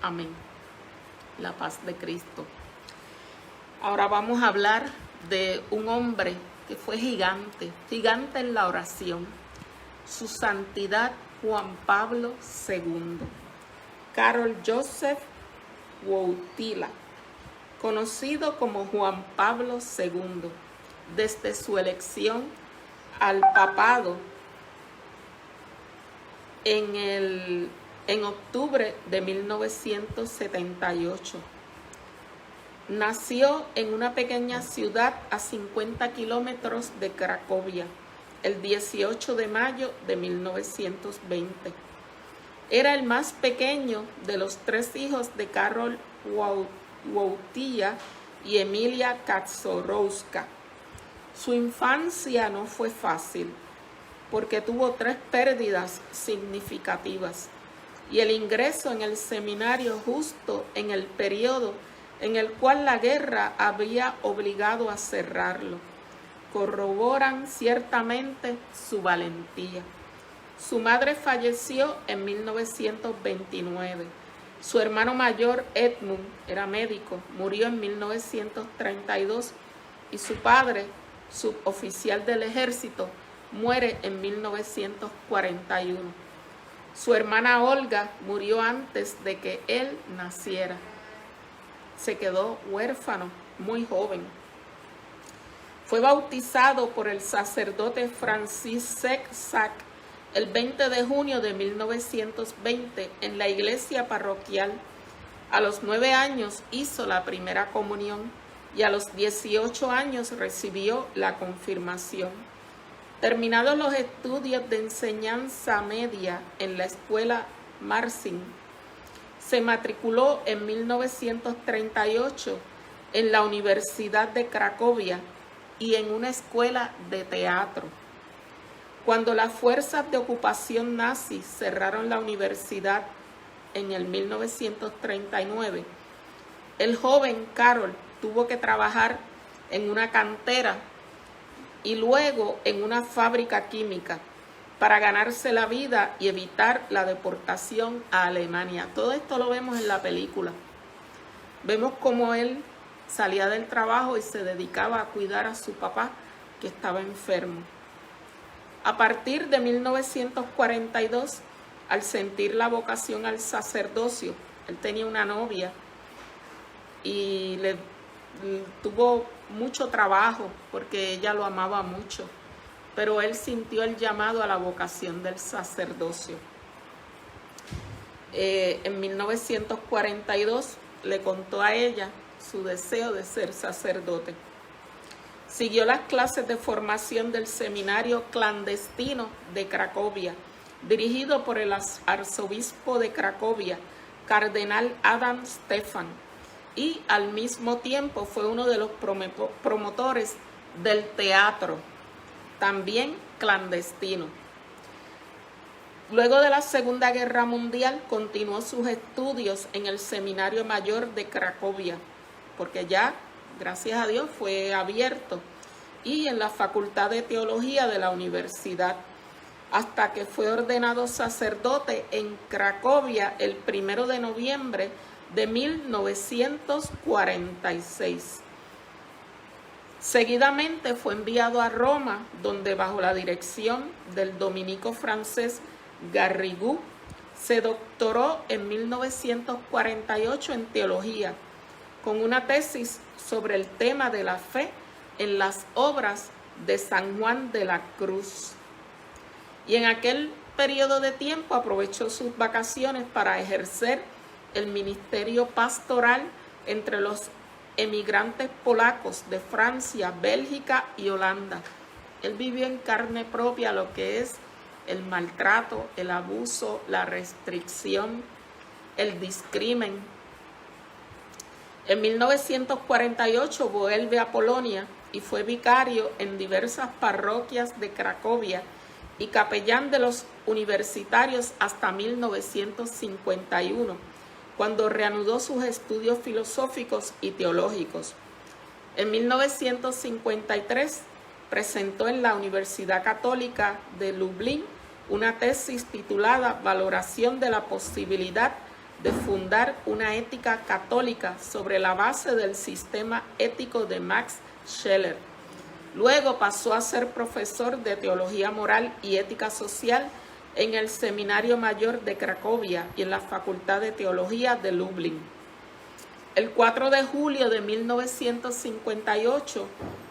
Amén. La paz de Cristo. Ahora vamos a hablar de un hombre que fue gigante en la oración. Su santidad Juan Pablo II. Karol Józef Wojtyła, conocido como Juan Pablo II, desde su elección al papado en octubre de 1978. Nació en una pequeña ciudad a 50 kilómetros de Cracovia, el 18 de mayo de 1920. Era el más pequeño de los 3 hijos de Karol Wojtyła y Emilia Kaczorowska. Su infancia no fue fácil, porque tuvo 3 pérdidas significativas y el ingreso en el seminario justo en el periodo en el cual la guerra había obligado a cerrarlo, corroboran ciertamente su valentía. Su madre falleció en 1929. Su hermano mayor, Edmund, era médico, murió en 1932 y su padre, suboficial del ejército, muere en 1941. Su hermana Olga murió antes de que él naciera. Se quedó huérfano muy joven. Fue bautizado por el sacerdote Franciszek Zak el 20 de junio de 1920 en la iglesia parroquial. A los 9 años hizo la primera comunión y a los 18 años recibió la confirmación. Terminados los estudios de enseñanza media en la escuela Marcin, se matriculó en 1938 en la Universidad de Cracovia y en una escuela de teatro. Cuando las fuerzas de ocupación nazi cerraron la universidad en el 1939, el joven Karol tuvo que trabajar en una cantera y luego en una fábrica química para ganarse la vida y evitar la deportación a Alemania. Todo esto lo vemos en la película. Vemos cómo él salía del trabajo y se dedicaba a cuidar a su papá, que estaba enfermo. A partir de 1942, al sentir la vocación al sacerdocio, él tenía una novia y tuvo mucho trabajo porque ella lo amaba mucho, pero él sintió el llamado a la vocación del sacerdocio. En 1942 le contó a ella su deseo de ser sacerdote. Siguió las clases de formación del seminario clandestino de Cracovia, dirigido por el arzobispo de Cracovia, cardenal Adam Stefan, y al mismo tiempo fue uno de los promotores del teatro, también clandestino. Luego de la Segunda Guerra Mundial continuó sus estudios en el Seminario Mayor de Cracovia, porque ya, gracias a Dios, fue abierto, y en la Facultad de Teología de la universidad, hasta que fue ordenado sacerdote en Cracovia el 1 de noviembre de 1946. Seguidamente fue enviado a Roma, donde bajo la dirección del dominico francés Garrigou se doctoró en 1948 en teología, con una tesis sobre el tema de la fe en las obras de San Juan de la Cruz. Y en aquel periodo de tiempo aprovechó sus vacaciones para ejercer el ministerio pastoral entre los emigrantes polacos de Francia, Bélgica y Holanda. Él vivió en carne propia lo que es el maltrato, el abuso, la restricción, el discrimen. En 1948 vuelve a Polonia y fue vicario en diversas parroquias de Cracovia y capellán de los universitarios hasta 1951. Cuando reanudó sus estudios filosóficos y teológicos. En 1953 presentó en la Universidad Católica de Lublin una tesis titulada Valoración de la posibilidad de fundar una ética católica sobre la base del sistema ético de Max Scheler. Luego pasó a ser profesor de Teología Moral y Ética Social en el Seminario Mayor de Cracovia y en la Facultad de Teología de Lublin. El 4 de julio de 1958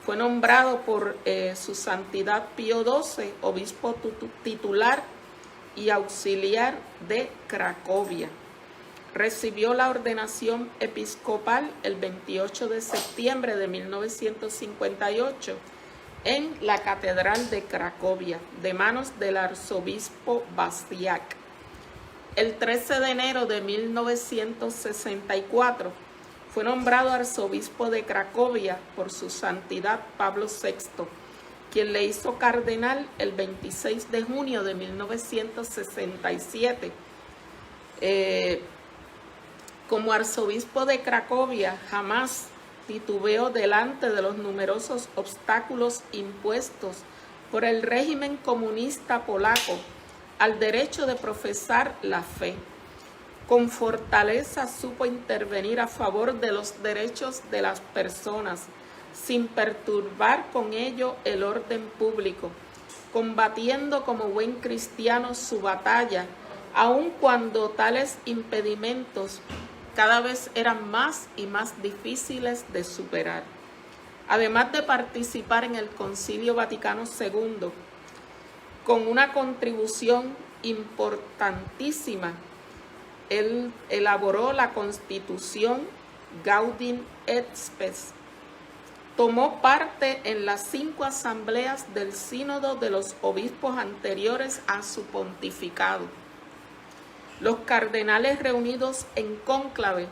fue nombrado por su Santidad Pío XII, obispo titular y auxiliar de Cracovia. Recibió la ordenación episcopal el 28 de septiembre de 1958 en la Catedral de Cracovia, de manos del arzobispo Bastiak. El 13 de enero de 1964 fue nombrado arzobispo de Cracovia por su santidad Pablo VI, quien le hizo cardenal el 26 de junio de 1967. Como arzobispo de Cracovia, jamás titubeó delante de los numerosos obstáculos impuestos por el régimen comunista polaco al derecho de profesar la fe. Con fortaleza supo intervenir a favor de los derechos de las personas, sin perturbar con ello el orden público, combatiendo como buen cristiano su batalla, aun cuando tales impedimentos cada vez eran más y más difíciles de superar. Además de participar en el Concilio Vaticano II, con una contribución importantísima, él elaboró la Constitución Gaudium et Spes. Tomó parte en las 5 asambleas del Sínodo de los obispos anteriores a su pontificado. Los cardenales reunidos en cónclave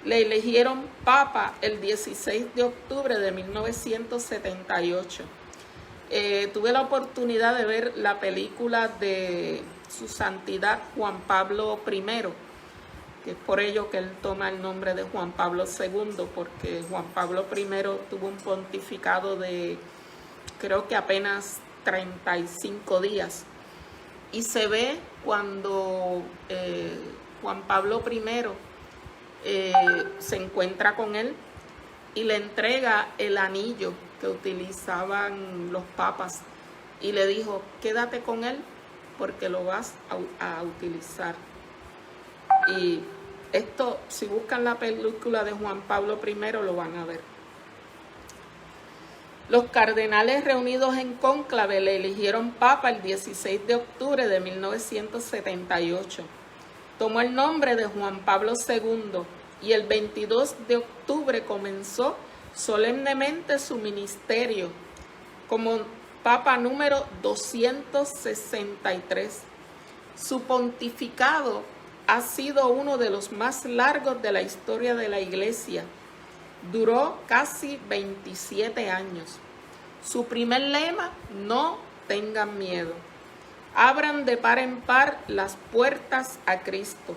le eligieron papa el 16 de octubre de 1978. Tuve la oportunidad de ver la película de su santidad Juan Pablo I, que es por ello que él toma el nombre de Juan Pablo II, porque Juan Pablo I tuvo un pontificado de creo que apenas 35 días. Y se ve cuando Juan Pablo I se encuentra con él y le entrega el anillo que utilizaban los papas y le dijo: quédate con él porque lo vas a utilizar. Y esto, si buscan la película de Juan Pablo I, lo van a ver. Los cardenales reunidos en cónclave le eligieron papa el 16 de octubre de 1978. Tomó el nombre de Juan Pablo II y el 22 de octubre comenzó solemnemente su ministerio como papa número 263. Su pontificado ha sido uno de los más largos de la historia de la Iglesia. Duró casi 27 años. Su primer lema: no tengan miedo. Abran de par en par las puertas a Cristo.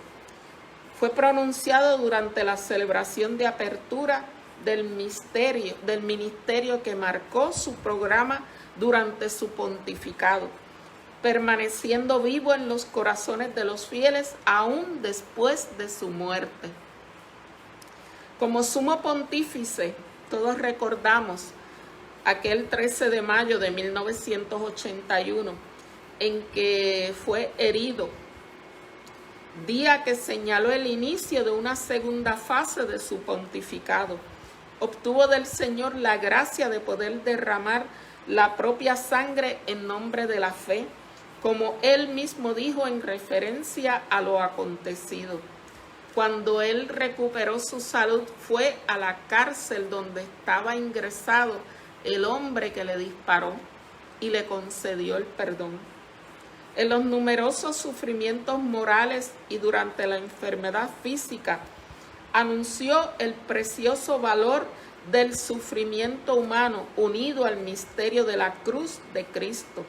Fue pronunciado durante la celebración de apertura del ministerio que marcó su programa durante su pontificado, permaneciendo vivo en los corazones de los fieles aún después de su muerte. Como sumo pontífice, todos recordamos aquel 13 de mayo de 1981 en que fue herido, día que señaló el inicio de una segunda fase de su pontificado. Obtuvo del Señor la gracia de poder derramar la propia sangre en nombre de la fe, como él mismo dijo en referencia a lo acontecido. Cuando él recuperó su salud, fue a la cárcel donde estaba ingresado el hombre que le disparó y le concedió el perdón. En los numerosos sufrimientos morales y durante la enfermedad física, anunció el precioso valor del sufrimiento humano unido al misterio de la cruz de Cristo.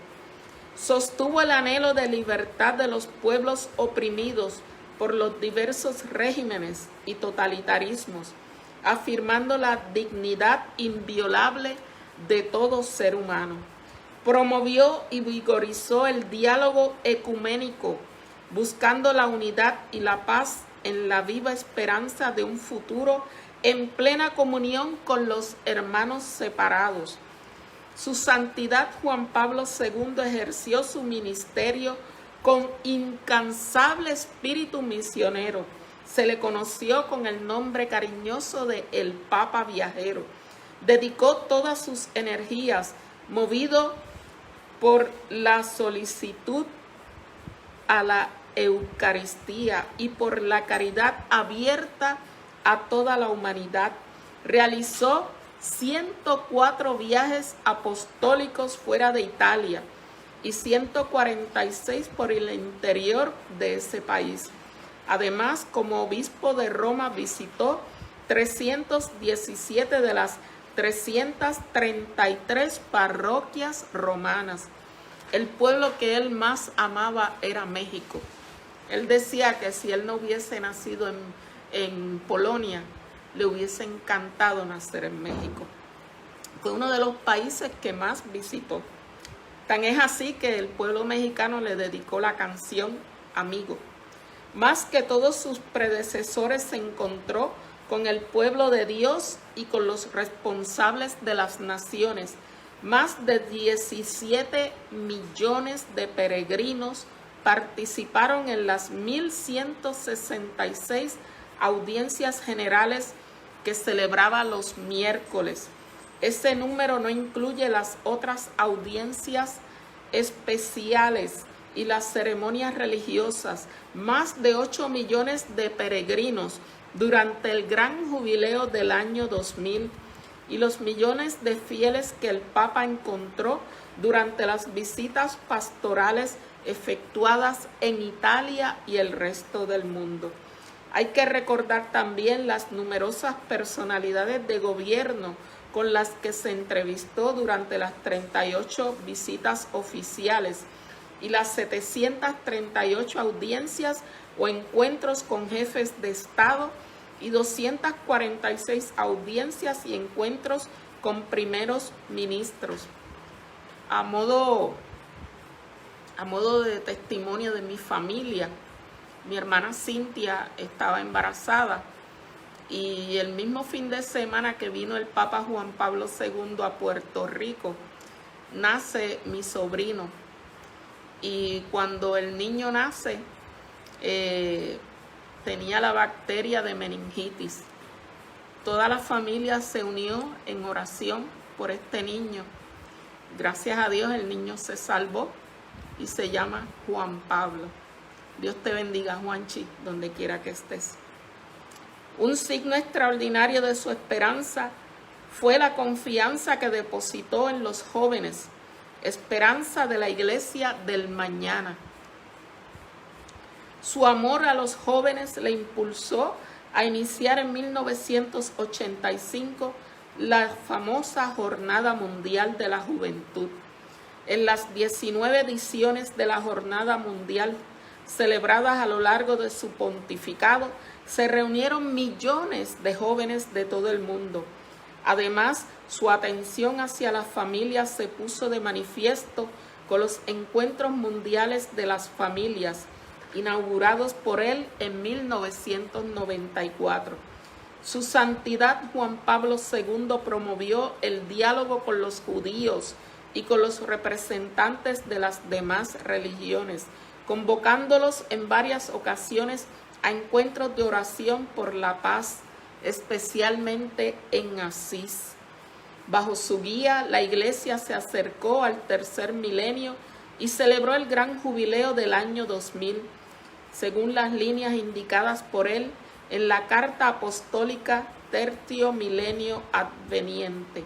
Sostuvo el anhelo de libertad de los pueblos oprimidos por los diversos regímenes y totalitarismos, afirmando la dignidad inviolable de todo ser humano. Promovió y vigorizó el diálogo ecuménico, buscando la unidad y la paz en la viva esperanza de un futuro en plena comunión con los hermanos separados. Su Santidad Juan Pablo II ejerció su ministerio con incansable espíritu misionero. Se le conoció con el nombre cariñoso de el Papa Viajero. Dedicó todas sus energías, movido por la solicitud a la Eucaristía y por la caridad abierta a toda la humanidad. Realizó 104 viajes apostólicos fuera de Italia y 146 por el interior de ese país. Además, como obispo de Roma, visitó 317 de las 333 parroquias romanas. El pueblo que él más amaba era México. Él decía que si él no hubiese nacido en Polonia, le hubiese encantado nacer en México. Fue uno de los países que más visitó. Tan es así que el pueblo mexicano le dedicó la canción Amigo. Más que todos sus predecesores, se encontró con el pueblo de Dios y con los responsables de las naciones. Más de 17 millones de peregrinos participaron en las 1166 audiencias generales que celebraba los miércoles. Ese número no incluye las otras audiencias especiales y las ceremonias religiosas. Más de 8 millones de peregrinos durante el gran jubileo del año 2000 y los millones de fieles que el Papa encontró durante las visitas pastorales efectuadas en Italia y el resto del mundo. Hay que recordar también las numerosas personalidades de gobierno con las que se entrevistó durante las 38 visitas oficiales y las 738 audiencias o encuentros con jefes de Estado y 246 audiencias y encuentros con primeros ministros. A modo de testimonio de mi familia, mi hermana Cintia estaba embarazada y el mismo fin de semana que vino el Papa Juan Pablo II a Puerto Rico, nace mi sobrino. Y cuando el niño nace, tenía la bacteria de meningitis. Toda la familia se unió en oración por este niño. Gracias a Dios el niño se salvó y se llama Juan Pablo. Dios te bendiga, Juanchi, donde quiera que estés. Un signo extraordinario de su esperanza fue la confianza que depositó en los jóvenes, esperanza de la iglesia del mañana. Su amor a los jóvenes le impulsó a iniciar en 1985 la famosa Jornada Mundial de la Juventud. En las 19 ediciones de la Jornada Mundial celebradas a lo largo de su pontificado, se reunieron millones de jóvenes de todo el mundo. Además, su atención hacia las familias se puso de manifiesto con los encuentros mundiales de las familias, inaugurados por él en 1994. Su Santidad Juan Pablo II promovió el diálogo con los judíos y con los representantes de las demás religiones, convocándolos en varias ocasiones a encuentros de oración por la paz, especialmente en Asís. Bajo su guía, la Iglesia se acercó al tercer milenio y celebró el gran jubileo del año 2000, según las líneas indicadas por él en la Carta Apostólica Tertio Milenio Adveniente,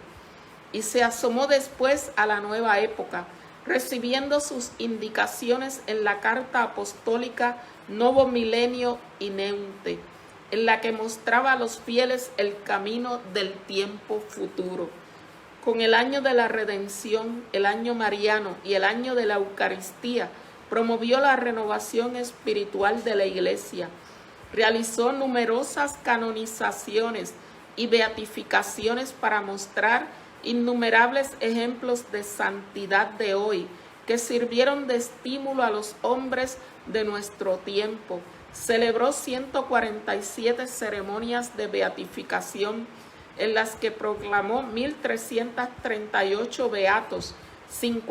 y se asomó después a la nueva época, recibiendo sus indicaciones en la Carta Apostólica Novo Milenio Ineunte, en la que mostraba a los fieles el camino del tiempo futuro. Con el año de la redención, el año mariano y el año de la Eucaristía, promovió la renovación espiritual de la Iglesia. Realizó numerosas canonizaciones y beatificaciones para mostrar innumerables ejemplos de santidad de hoy, que sirvieron de estímulo a los hombres de nuestro tiempo, Celebró 147 ceremonias de beatificación, en las que proclamó 1.338 beatos,